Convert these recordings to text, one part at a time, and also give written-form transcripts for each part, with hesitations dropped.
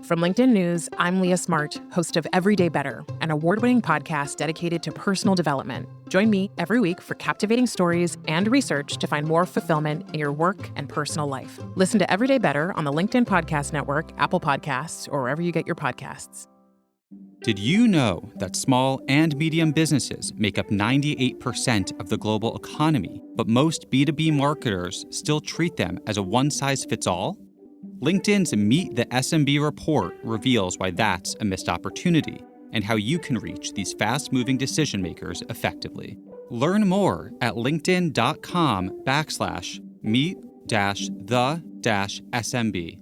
From LinkedIn News, I'm Leah Smart, host of Everyday Better, an award-winning podcast dedicated to personal development. Join me every week for captivating stories and research to find more fulfillment in your work and personal life. Listen to Everyday Better on the LinkedIn Podcast Network, Apple Podcasts, or wherever you get your podcasts. Did you know that small and medium businesses make up 98% of the global economy, but most B2B marketers still treat them as a one-size-fits-all? LinkedIn's Meet the SMB report reveals why that's a missed opportunity and how you can reach these fast-moving decision makers effectively. Learn more at linkedin.com/meet-the-SMB.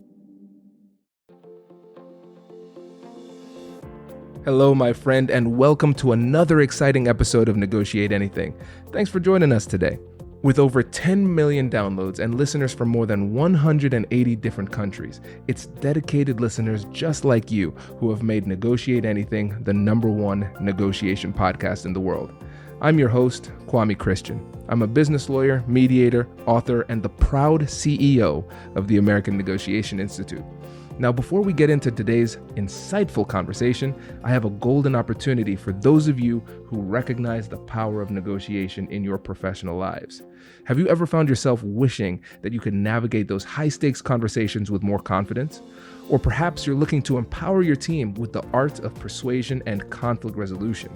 Hello, my friend, and welcome to another exciting episode of Negotiate Anything. Thanks for joining us today. With over 10 million downloads and listeners from more than 180 different countries, it's dedicated listeners just like you who have made Negotiate Anything the #1 negotiation podcast in the world. I'm your host, Kwame Christian. I'm a business lawyer, mediator, author, and the proud CEO of the American Negotiation Institute. Now, before we get into today's insightful conversation, I have a golden opportunity for those of you who recognize the power of negotiation in your professional lives. Have you ever found yourself wishing that you could navigate those high-stakes conversations with more confidence? Or perhaps you're looking to empower your team with the art of persuasion and conflict resolution.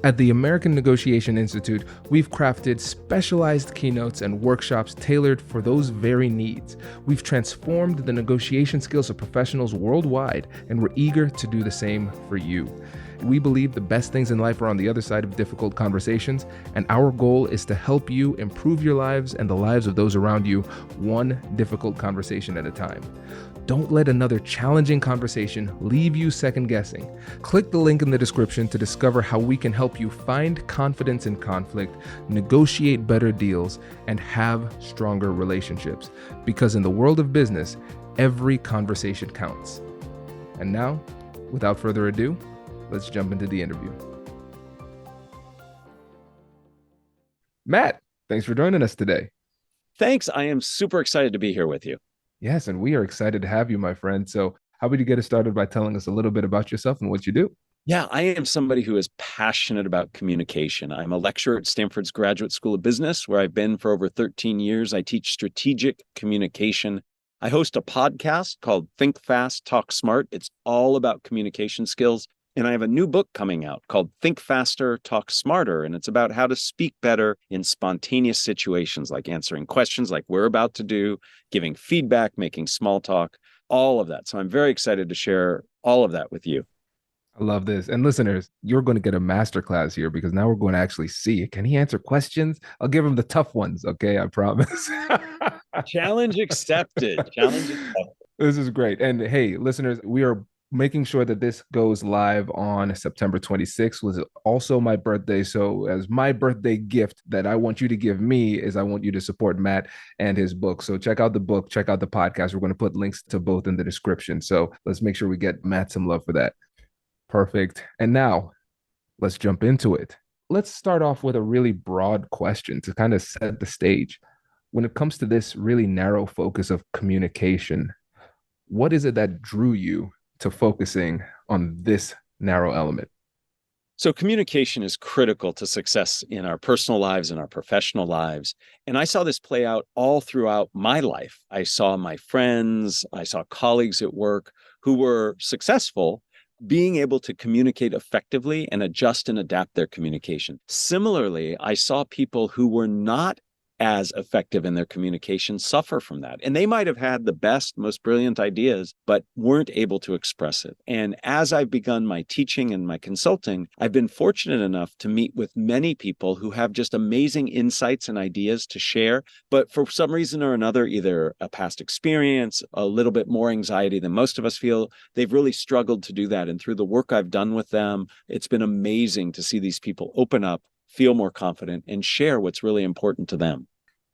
At the American Negotiation Institute, we've crafted specialized keynotes and workshops tailored for those very needs. We've transformed the negotiation skills of professionals worldwide, and we're eager to do the same for you. We believe the best things in life are on the other side of difficult conversations, and our goal is to help you improve your lives and the lives of those around you, one difficult conversation at a time. Don't let another challenging conversation leave you second guessing. Click the link in the description to discover how we can help you find confidence in conflict, negotiate better deals, and have stronger relationships. Because in the world of business, every conversation counts. And now, without further ado, let's jump into the interview. Matt, thanks for joining us today. Thanks. I am super excited to be here with you. Yes, and we are excited to have you, my friend. So how about you get us started by telling us a little bit about yourself and what you do? Yeah, I am somebody who is passionate about communication. I'm a lecturer at Stanford's Graduate School of Business, where I've been for over 13 years. I teach strategic communication. I host a podcast called Think Fast, Talk Smart. It's all about communication skills. And I have a new book coming out called Think Faster, Talk Smarter. And it's about how to speak better in spontaneous situations, like answering questions like we're about to do, giving feedback, making small talk, all of that. So I'm very excited to share all of that with you. I love this. And listeners, you're going to get a masterclass here because now we're going to actually see, can he answer questions? I'll give him the tough ones. Okay, I promise. Challenge accepted. Challenge accepted. This is great. And hey, listeners, we are making sure that this goes live on September 26th, was also my birthday. So as my birthday gift that I want you to give me is I want you to support Matt and his book. So check out the book, check out the podcast. We're going to put links to both in the description. So let's make sure we get Matt some love for that. Perfect. And now let's jump into it. Let's start off with a really broad question to kind of set the stage. When it comes to this really narrow focus of communication, what is it that drew you to focusing on this narrow element? So communication is critical to success in our personal lives and our professional lives. And I saw this play out all throughout my life. I saw my friends, I saw colleagues at work who were successful being able to communicate effectively and adjust and adapt their communication. Similarly, I saw people who were not as effective in their communication suffer from that. And they might have had the best, most brilliant ideas, but weren't able to express it. And as I've begun my teaching and my consulting, I've been fortunate enough to meet with many people who have just amazing insights and ideas to share, but for some reason or another, either a past experience, a little bit more anxiety than most of us feel, they've really struggled to do that. And through the work I've done with them, it's been amazing to see these people open up, feel more confident, and share what's really important to them.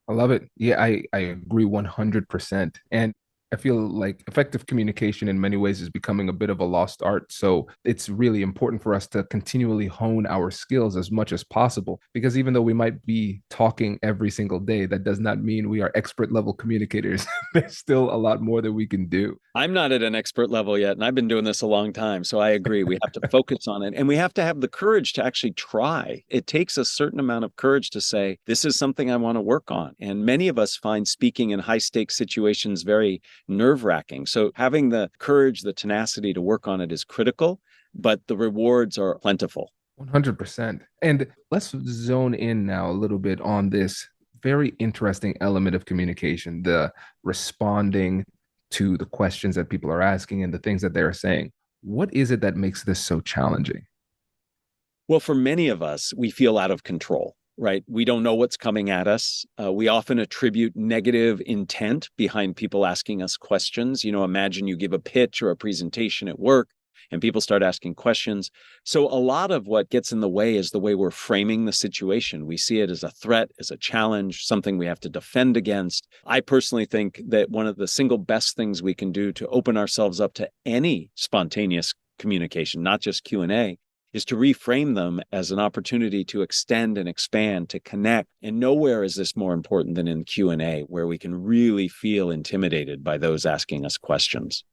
I love it. Yeah, I agree 100%. And I feel like effective communication in many ways is becoming a bit of a lost art. So it's really important for us to continually hone our skills as much as possible. Because even though we might be talking every single day, that does not mean we are expert level communicators. There's still a lot more that we can do. I'm not at an expert level yet, and I've been doing this a long time. So I agree. We have to focus on it, and we have to have the courage to actually try. It takes a certain amount of courage to say, this is something I want to work on. And many of us find speaking in high stakes situations very nerve-wracking. So having the courage, the tenacity to work on it is critical, but the rewards are plentiful. 100%. And let's zone in now a little bit on this very interesting element of communication, the responding to the questions that people are asking and the things that they're saying. What is it that makes this so challenging? Well, for many of us, we feel out of control, right? We don't know what's coming at us. We often attribute negative intent behind people asking us questions. Imagine you give a pitch or a presentation at work and people start asking questions. So a lot of what gets in the way is the way we're framing the situation. We see it as a threat, as a challenge, something we have to defend against. I personally think that one of the single best things we can do to open ourselves up to any spontaneous communication, not just Q&A, is to reframe them as an opportunity to extend and expand, to connect. And nowhere is this more important than in Q&A, where we can really feel intimidated by those asking us questions.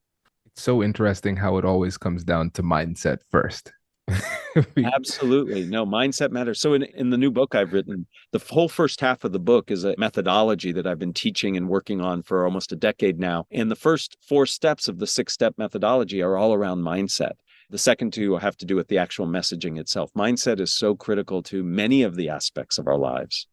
It's so interesting how it always comes down to mindset first. Absolutely. No, mindset matters. So in the new book I've written, the whole first half of the book is a methodology that I've been teaching and working on for almost a decade now. And the first 4 steps of the 6-step methodology are all around mindset. The second 2 have to do with the actual messaging itself. Mindset is so critical to many of the aspects of our lives.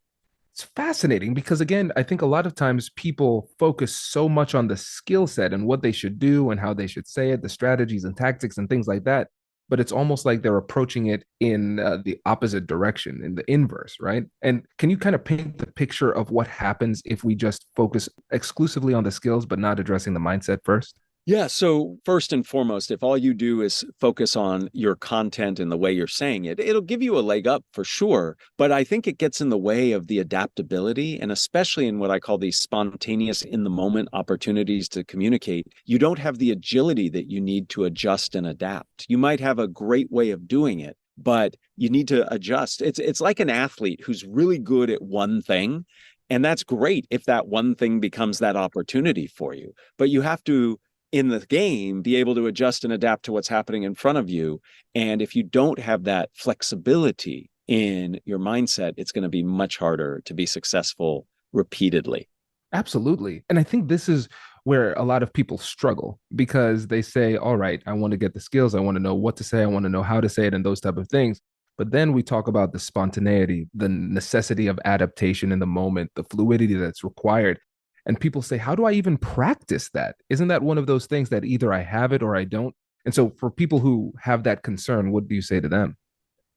It's fascinating because, again, I think a lot of times people focus so much on the skill set and what they should do and how they should say it, the strategies and tactics and things like that. But it's almost like they're approaching it in the opposite direction, in the inverse, right? And can you kind of paint the picture of what happens if we just focus exclusively on the skills, but not addressing the mindset first? Yeah. So first and foremost, if all you do is focus on your content and the way you're saying it, it'll give you a leg up for sure. But I think it gets in the way of the adaptability, and especially in what I call these spontaneous in the moment opportunities to communicate. You don't have the agility that you need to adjust and adapt. You might have a great way of doing it, but you need to adjust. It's like an athlete who's really good at one thing. And that's great if that one thing becomes that opportunity for you. But you have to, in the game, be able to adjust and adapt to what's happening in front of you. And if you don't have that flexibility in your mindset, it's going to be much harder to be successful repeatedly. Absolutely. And I think this is where a lot of people struggle because they say, all right, I want to get the skills. I want to know what to say. I want to know how to say it and those type of things. But then we talk about the spontaneity, the necessity of adaptation in the moment, the fluidity that's required. And people say, how do I even practice that? Isn't that one of those things that either I have it or I don't? And so for people who have that concern, what do you say to them?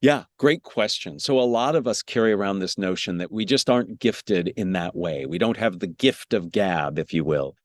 Yeah, great question. So a lot of us carry around this notion that we just aren't gifted in that way. We don't have the gift of gab, if you will.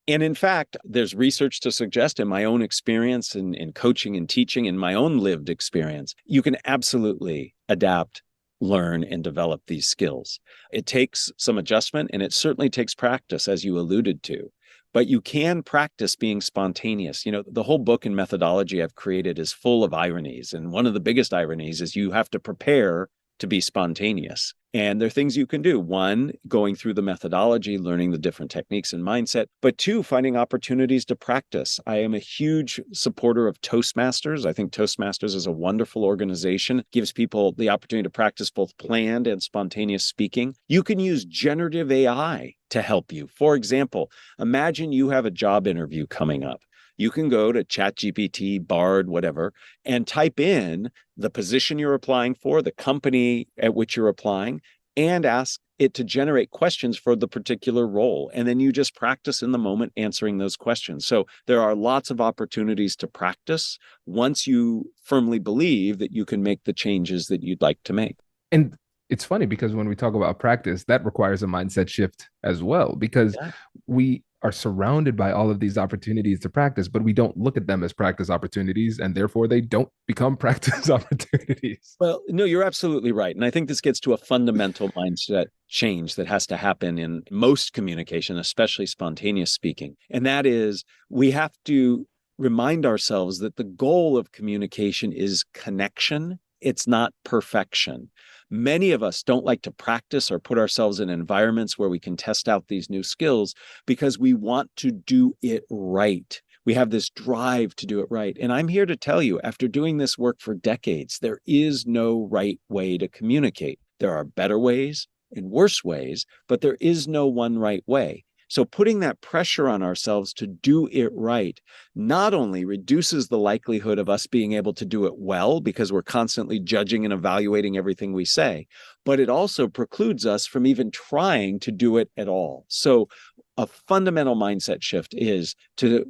And in fact, there's research to suggest in my own experience in coaching and teaching, in my own lived experience, you can absolutely adapt, learn, and develop these skills. It takes some adjustment, and it certainly takes practice, as you alluded to. But you can practice being spontaneous. The whole book and methodology I've created is full of ironies. And one of the biggest ironies is you have to prepare to be spontaneous. And there are things you can do. 1, going through the methodology, learning the different techniques and mindset. But 2, finding opportunities to practice. I am a huge supporter of Toastmasters. I think Toastmasters is a wonderful organization. It gives people the opportunity to practice both planned and spontaneous speaking. You can use generative AI to help you. For example, imagine you have a job interview coming up. You can go to ChatGPT, Bard, whatever, and type in the position you're applying for, the company at which you're applying, and ask it to generate questions for the particular role. And then you just practice in the moment answering those questions. So there are lots of opportunities to practice once you firmly believe that you can make the changes that you'd like to make. And it's funny because when we talk about practice, that requires a mindset shift as well, because Yeah. we are surrounded by all of these opportunities to practice, but we don't look at them as practice opportunities, and therefore they don't become practice opportunities. Well, no, you're absolutely right. And I think this gets to a fundamental mindset change that has to happen in most communication, especially spontaneous speaking. And that is, we have to remind ourselves that the goal of communication is connection. It's not perfection. Many of us don't like to practice or put ourselves in environments where we can test out these new skills because we want to do it right. We have this drive to do it right. And I'm here to tell you, after doing this work for decades, there is no right way to communicate. There are better ways and worse ways, but there is no one right way. So putting that pressure on ourselves to do it right not only reduces the likelihood of us being able to do it well because we're constantly judging and evaluating everything we say, but it also precludes us from even trying to do it at all. So a fundamental mindset shift is to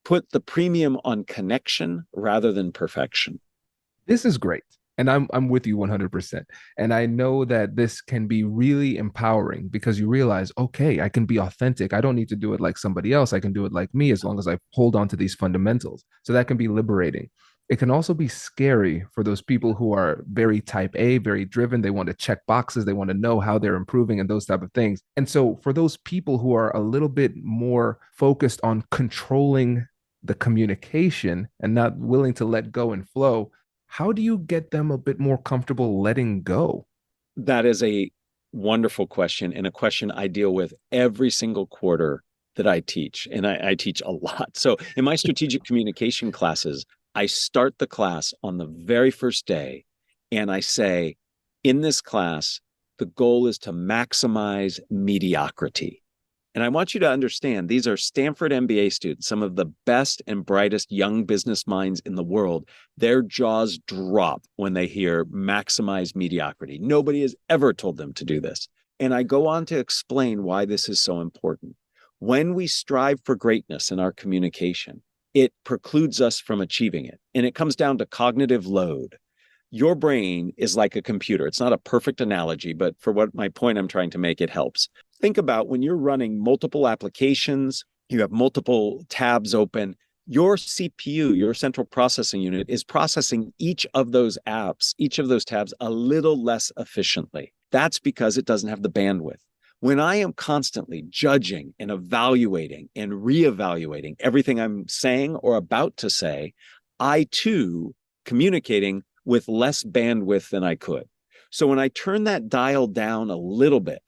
put the premium on connection rather than perfection. This is great. And I'm with you 100%. And I know that this can be really empowering because you realize, okay, I can be authentic. I don't need to do it like somebody else. I can do it like me as long as I hold on to these fundamentals. So that can be liberating. It can also be scary for those people who are very type A, very driven. They want to check boxes. They want to know how they're improving and those type of things. And so for those people who are a little bit more focused on controlling the communication and not willing to let go and flow, how do you get them a bit more comfortable letting go? That is a wonderful question, and a question I deal with every single quarter that I teach. And I teach a lot. So in my strategic communication classes, I start the class on the very first day, and I say, in this class, the goal is to maximize mediocrity. And I want you to understand, these are Stanford MBA students, some of the best and brightest young business minds in the world. Their jaws drop when they hear maximize mediocrity. Nobody has ever told them to do this. And I go on to explain why this is so important. When we strive for greatness in our communication, it precludes us from achieving it. And it comes down to cognitive load. Your brain is like a computer. It's not a perfect analogy, but for what my point I'm trying to make, it helps. Think about when you're running multiple applications, you have multiple tabs open, your CPU, your central processing unit, is processing each of those apps, each of those tabs a little less efficiently. That's because it doesn't have the bandwidth. When I am constantly judging and evaluating and reevaluating everything I'm saying or about to say, I too communicating with less bandwidth than I could. So when I turn that dial down a little bit,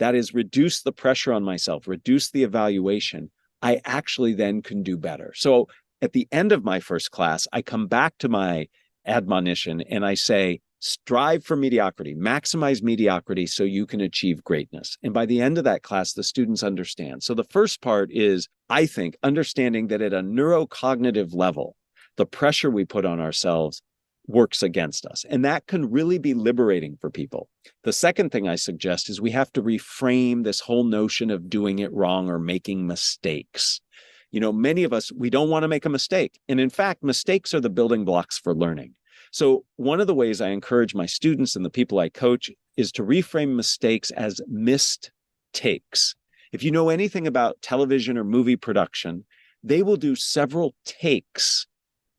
that is, reduce the pressure on myself, reduce the evaluation, I actually then can do better. So at the end of my first class, I come back to my admonition and I say, strive for mediocrity, maximize mediocrity so you can achieve greatness. And by the end of that class, the students understand. So the first part is, I think, understanding that at a neurocognitive level, the pressure we put on ourselves works against us. And that can really be liberating for people. The second thing I suggest is we have to reframe this whole notion of doing it wrong or making mistakes. You know, many of us, we don't want to make a mistake. And in fact, mistakes are the building blocks for learning. So one of the ways I encourage my students and the people I coach is to reframe mistakes as missed takes. If you know anything about television or movie production, they will do several takes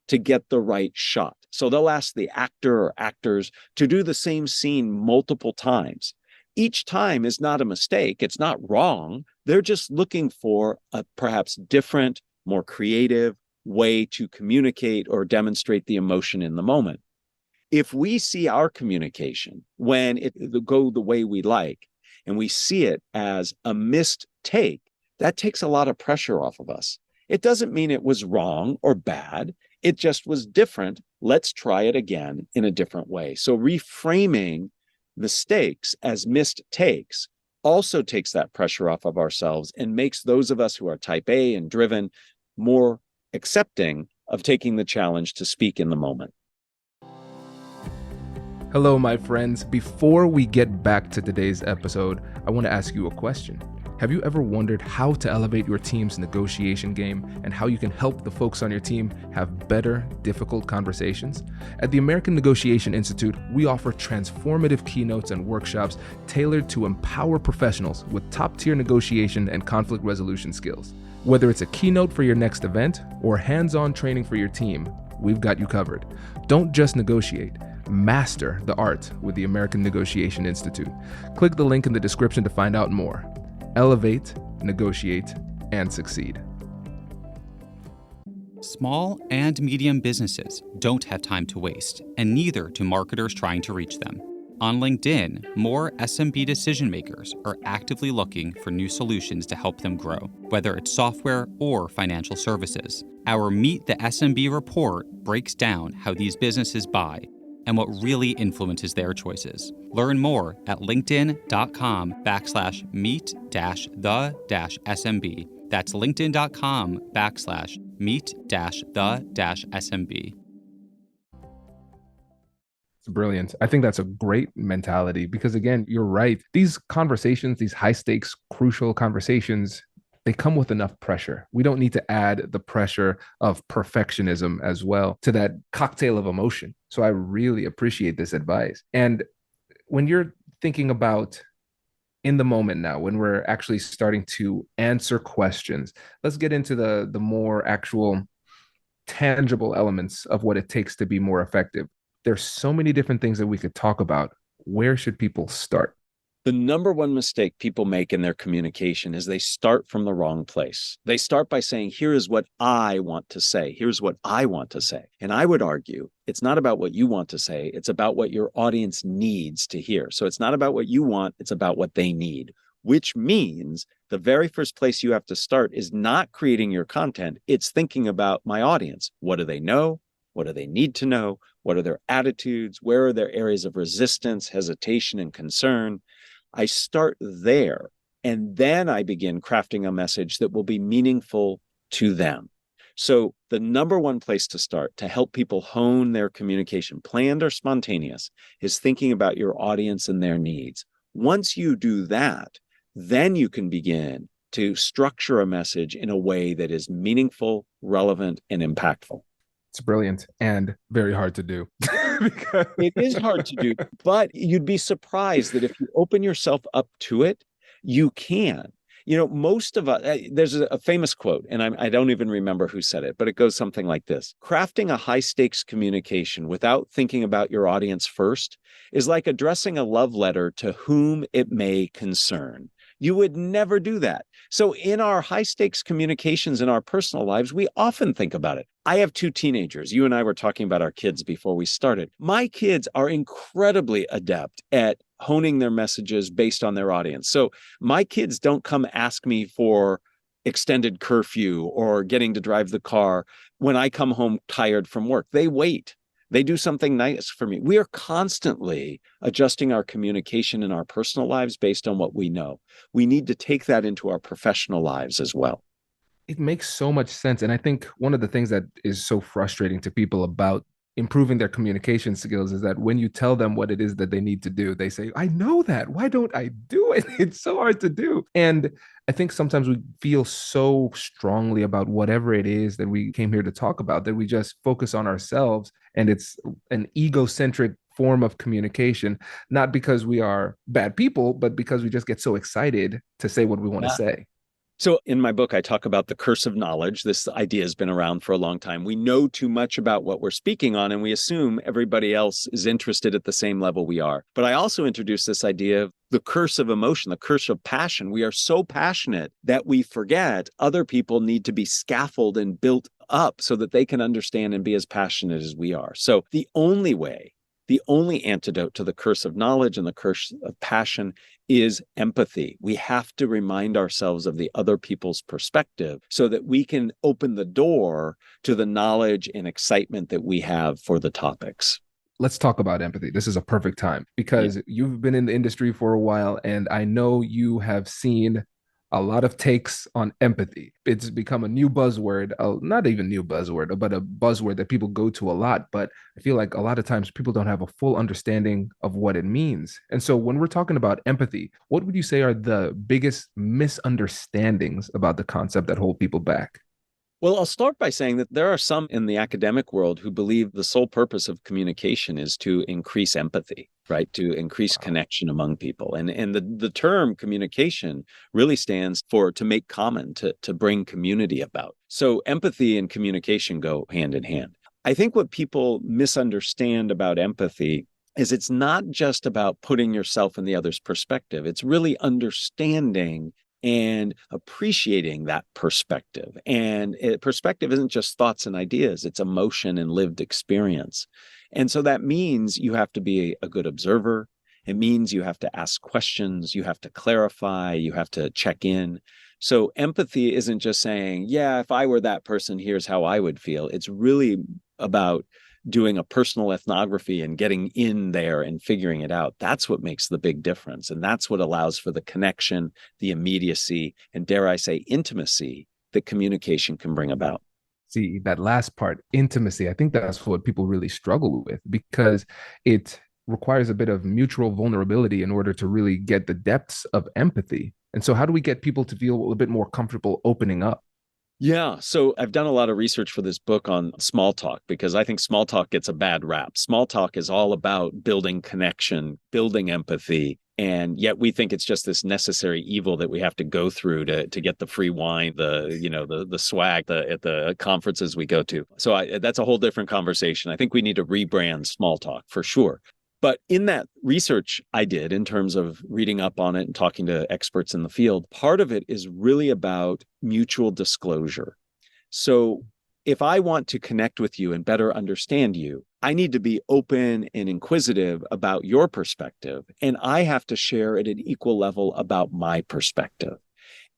to get the right shot. So they'll ask the actor or actors to do the same scene multiple times. Each time is not a mistake. It's not wrong. They're just looking for a perhaps different, more creative way to communicate or demonstrate the emotion in the moment. If we see our communication when it go the way we like, and we see it as a missed take, that takes a lot of pressure off of us. It doesn't mean it was wrong or bad. It just was different. Let's try it again in a different way. So reframing mistakes as missed takes also takes that pressure off of ourselves and makes those of us who are type A and driven more accepting of taking the challenge to speak in the moment. Hello, my friends. Before we get back to today's episode, I want to ask you a question. Have you ever wondered how to elevate your team's negotiation game and how you can help the folks on your team have better, difficult conversations? At the American Negotiation Institute, we offer transformative keynotes and workshops tailored to empower professionals with top-tier negotiation and conflict resolution skills. Whether it's a keynote for your next event or hands-on training for your team, we've got you covered. Don't just negotiate. Master the art with the American Negotiation Institute. Click the link in the description to find out more. Elevate, negotiate, and succeed. Small and medium businesses don't have time to waste, and neither do marketers trying to reach them. On LinkedIn, more SMB decision makers are actively looking for new solutions to help them grow, whether it's software or financial services. Our Meet the SMB report breaks down how these businesses buy and what really influences their choices. Learn more at linkedin.com/meet-the-SMB. That's linkedin.com/meet-the-SMB. It's brilliant. I think that's a great mentality because, again, you're right. These conversations, these high stakes, crucial conversations, they come with enough pressure. We don't need to add the pressure of perfectionism as well to that cocktail of emotion. So I really appreciate this advice. And when you're thinking about in the moment now, when we're actually starting to answer questions, let's get into the more actual tangible elements of what it takes to be more effective. There's so many different things that we could talk about. Where should people start? The number one mistake people make in their communication is they start from the wrong place. They start by saying, here is what I want to say. Here's what I want to say. And I would argue it's not about what you want to say. It's about what your audience needs to hear. So it's not about what you want. It's about what they need, which means the very first place you have to start is not creating your content. It's thinking about my audience. What do they know? What do they need to know? What are their attitudes? Where are their areas of resistance, hesitation, and concern? I start there, and then I begin crafting a message that will be meaningful to them. So the number one place to start to help people hone their communication, planned or spontaneous, is thinking about your audience and their needs. Once you do that, then you can begin to structure a message in a way that is meaningful, relevant, and impactful. It's brilliant and very hard to do. It is hard to do, but you'd be surprised that if you open yourself up to it, you can. You know, most of us, there's a famous quote, and I don't even remember who said it, but it goes something like this. Crafting a high stakes communication without thinking about your audience first is like addressing a love letter to whom it may concern. You would never do that. So in our high stakes communications in our personal lives, we often think about it. I have two teenagers. You and I were talking about our kids before we started. My kids are incredibly adept at honing their messages based on their audience. So my kids don't come ask me for extended curfew or getting to drive the car when I come home tired from work. They wait. They do something nice for me. We are constantly adjusting our communication in our personal lives based on what we know. We need to take that into our professional lives as well. It makes so much sense. And I think one of the things that is so frustrating to people about improving their communication skills is that when you tell them what it is that they need to do, they say, I know that. Why don't I do it? It's so hard to do. And I think sometimes we feel so strongly about whatever it is that we came here to talk about that we just focus on ourselves. And it's an egocentric form of communication, not because we are bad people, but because we just get so excited to say what we want to say. So in my book, I talk about the curse of knowledge. This idea has been around for a long time. We know too much about what we're speaking on, and we assume everybody else is interested at the same level we are. But I also introduced this idea of the curse of emotion, the curse of passion. We are so passionate that we forget other people need to be scaffolded and built up so that they can understand and be as passionate as we are. So the only antidote to the curse of knowledge and the curse of passion is empathy. We have to remind ourselves of the other people's perspective so that we can open the door to the knowledge and excitement that we have for the topics. Let's talk about empathy. This is a perfect time because you've been in the industry for a while, and I know you have seen a lot of takes on empathy. It's become a new buzzword, not even new buzzword, but a buzzword that people go to a lot. But I feel like a lot of times people don't have a full understanding of what it means. And so when we're talking about empathy, what would you say are the biggest misunderstandings about the concept that hold people back? Well, I'll start by saying that there are some in the academic world who believe the sole purpose of communication is to increase empathy, right? To increase Wow. connection among people. And the term communication really stands for to make common, to bring community about. So empathy and communication go hand in hand. I think what people misunderstand about empathy is it's not just about putting yourself in the other's perspective. It's really understanding and appreciating that perspective. And perspective isn't just thoughts and ideas, it's emotion and lived experience. And so that means you have to be a good observer. It means you have to ask questions, you have to clarify, you have to check in. So empathy isn't just saying, yeah, if I were that person, here's how I would feel. It's really about doing a personal ethnography and getting in there and figuring it out. That's what makes the big difference. And that's what allows for the connection, the immediacy, and dare I say, intimacy that communication can bring about. See, that last part, intimacy, I think that's what people really struggle with because it requires a bit of mutual vulnerability in order to really get the depths of empathy. And so, how do we get people to feel a bit more comfortable opening up? Yeah. So I've done a lot of research for this book on small talk because I think small talk gets a bad rap. Small talk is all about building connection, building empathy. And yet we think it's just this necessary evil that we have to go through to get the free wine, the swag at the conferences we go to. So that's a whole different conversation. I think we need to rebrand small talk for sure. But in that research I did in terms of reading up on it and talking to experts in the field, part of it is really about mutual disclosure. So if I want to connect with you and better understand you, I need to be open and inquisitive about your perspective, and I have to share at an equal level about my perspective.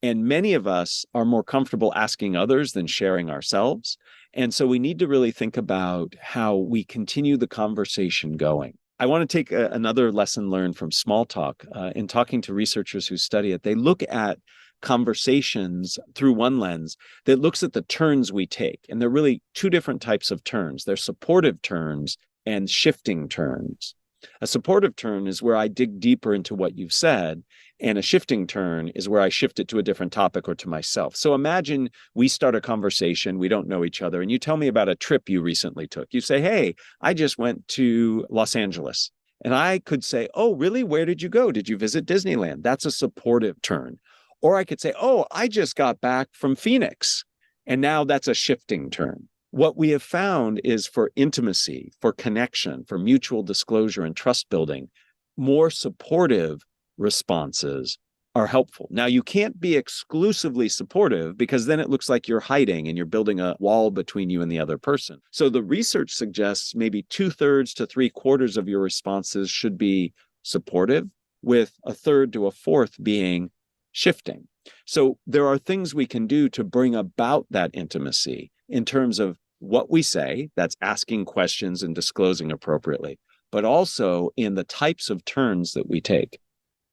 And many of us are more comfortable asking others than sharing ourselves. And so we need to really think about how we continue the conversation going. I want to take another lesson learned from small talk in talking to researchers who study it. They look at conversations through one lens that looks at the turns we take. And there are really two different types of turns. They're supportive turns and shifting turns. A supportive turn is where I dig deeper into what you've said, and a shifting turn is where I shift it to a different topic or to myself. So imagine we start a conversation, we don't know each other, and you tell me about a trip you recently took. You say, hey, I just went to Los Angeles. And I could say, oh, really? Where did you go? Did you visit Disneyland? That's a supportive turn. Or I could say, oh, I just got back from Phoenix. And now that's a shifting turn. What we have found is for intimacy, for connection, for mutual disclosure and trust building, more supportive responses are helpful. Now, you can't be exclusively supportive because then it looks like you're hiding and you're building a wall between you and the other person. So the research suggests maybe 2/3 to 3/4 of your responses should be supportive, with 1/3 to 1/4 being shifting. So there are things we can do to bring about that intimacy in terms of what we say, that's asking questions and disclosing appropriately, but also in the types of turns that we take.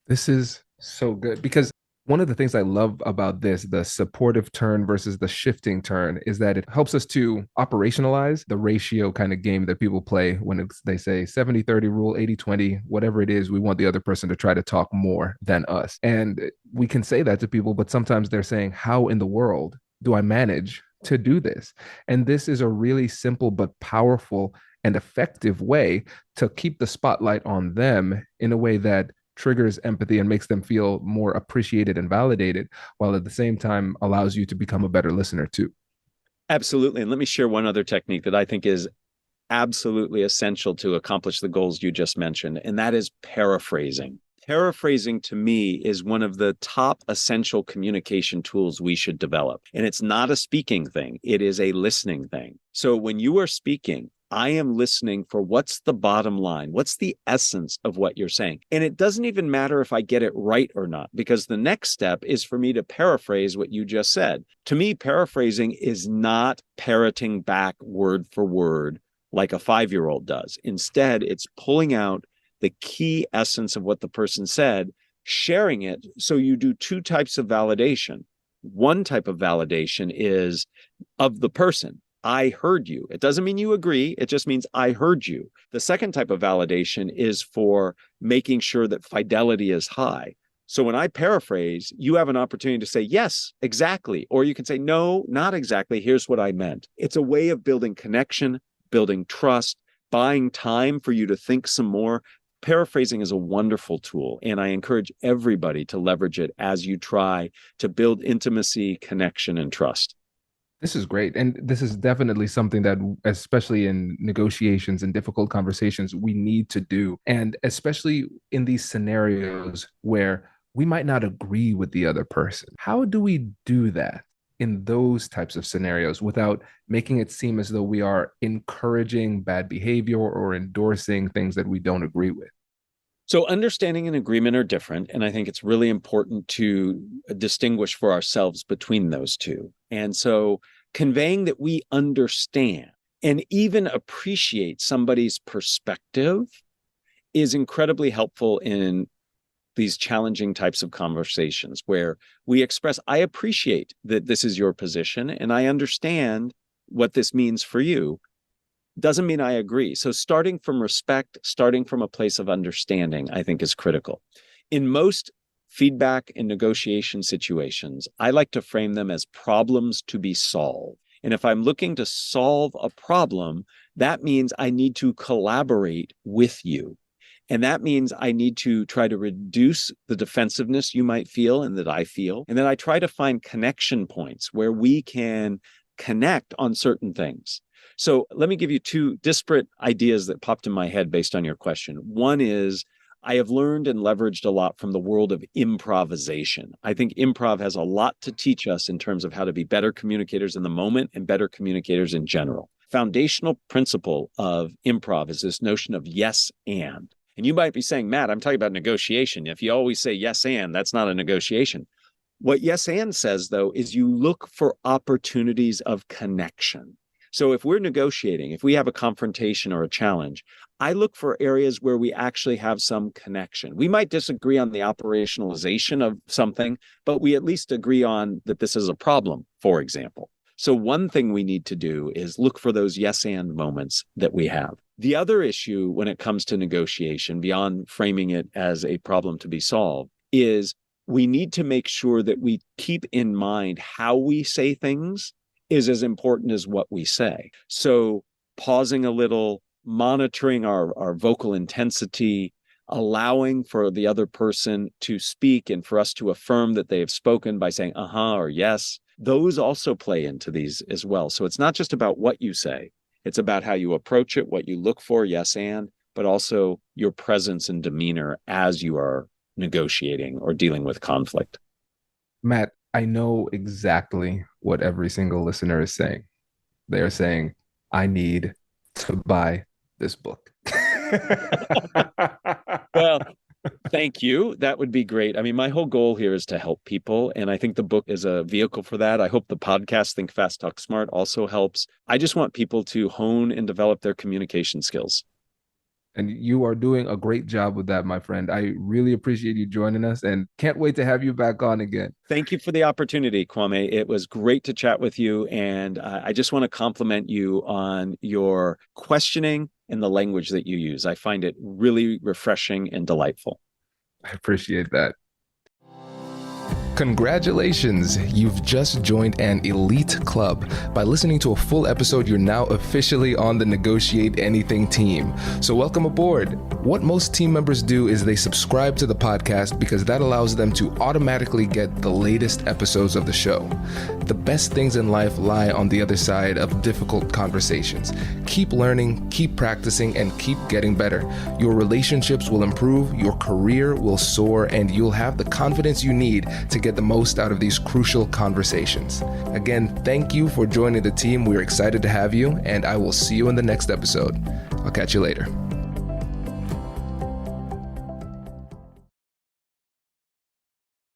This is so good because one of the things I love about this, the supportive turn versus the shifting turn, is that it helps us to operationalize the ratio kind of game that people play when they say 70-30 rule, 80-20, whatever it is, we want the other person to try to talk more than us. And we can say that to people, but sometimes they're saying, how in the world do I manage to do this? And this is a really simple but powerful and effective way to keep the spotlight on them in a way that triggers empathy and makes them feel more appreciated and validated, while at the same time allows you to become a better listener too. Absolutely. And let me share one other technique that I think is absolutely essential to accomplish the goals you just mentioned, and that is paraphrasing. Paraphrasing to me is one of the top essential communication tools we should develop. And it's not a speaking thing, it is a listening thing. So when you are speaking, I am listening for what's the bottom line, what's the essence of what you're saying. And it doesn't even matter if I get it right or not, because the next step is for me to paraphrase what you just said. To me, paraphrasing is not parroting back word for word like a 5-year-old does. Instead, it's pulling out the key essence of what the person said, sharing it. So you do two types of validation. One type of validation is of the person. I heard you. It doesn't mean you agree. It just means I heard you. The second type of validation is for making sure that fidelity is high. So when I paraphrase, you have an opportunity to say, yes, exactly. Or you can say, no, not exactly. Here's what I meant. It's a way of building connection, building trust, buying time for you to think some more. Paraphrasing is a wonderful tool, and I encourage everybody to leverage it as you try to build intimacy, connection, and trust. This is great. And this is definitely something that, especially in negotiations and difficult conversations, we need to do. And especially in these scenarios where we might not agree with the other person. How do we do that in those types of scenarios without making it seem as though we are encouraging bad behavior or endorsing things that we don't agree with? So understanding and agreement are different. And I think it's really important to distinguish for ourselves between those two. And so conveying that we understand and even appreciate somebody's perspective is incredibly helpful in these challenging types of conversations where we express, I appreciate that this is your position and I understand what this means for you. Doesn't mean I agree. So starting from respect, starting from a place of understanding, I think is critical. In most feedback and negotiation situations, I like to frame them as problems to be solved. And if I'm looking to solve a problem, that means I need to collaborate with you. And that means I need to try to reduce the defensiveness you might feel and that I feel. And then I try to find connection points where we can connect on certain things. So let me give you two disparate ideas that popped in my head based on your question. One is I have learned and leveraged a lot from the world of improvisation. I think improv has a lot to teach us in terms of how to be better communicators in the moment and better communicators in general. Foundational principle of improv is this notion of yes and. And you might be saying, Matt, I'm talking about negotiation. If you always say yes and, that's not a negotiation. What yes and says, though, is you look for opportunities of connection. So if we're negotiating, if we have a confrontation or a challenge, I look for areas where we actually have some connection. We might disagree on the operationalization of something, but we at least agree on that this is a problem, for example. So one thing we need to do is look for those yes and moments that we have. The other issue when it comes to negotiation, beyond framing it as a problem to be solved, is we need to make sure that we keep in mind how we say things is as important as what we say. So pausing a little, monitoring our vocal intensity, allowing for the other person to speak and for us to affirm that they have spoken by saying uh-huh or yes, those also play into these as well. So it's not just about what you say, it's about how you approach it, what you look for, yes and, but also your presence and demeanor as you are negotiating or dealing with conflict. Matt, I know exactly what every single listener is saying. They are saying, I need to buy this book. Well, thank you. That would be great. I mean, my whole goal here is to help people. And I think the book is a vehicle for that. I hope the podcast, Think Fast, Talk Smart, also helps. I just want people to hone and develop their communication skills. And you are doing a great job with that, my friend. I really appreciate you joining us and can't wait to have you back on again. Thank you for the opportunity, Kwame. It was great to chat with you. And I just want to compliment you on your questioning and the language that you use. I find it really refreshing and delightful. I appreciate that. Congratulations, you've just joined an elite club. By listening to a full episode, you're now officially on the Negotiate Anything team. So welcome aboard. What most team members do is they subscribe to the podcast because that allows them to automatically get the latest episodes of the show. The best things in life lie on the other side of difficult conversations. Keep learning, keep practicing, and keep getting better. Your relationships will improve, your career will soar, and you'll have the confidence you need to get the most out of these crucial conversations. Again, thank you for joining the team. We're excited to have you, and I will see you in the next episode. I'll catch you later.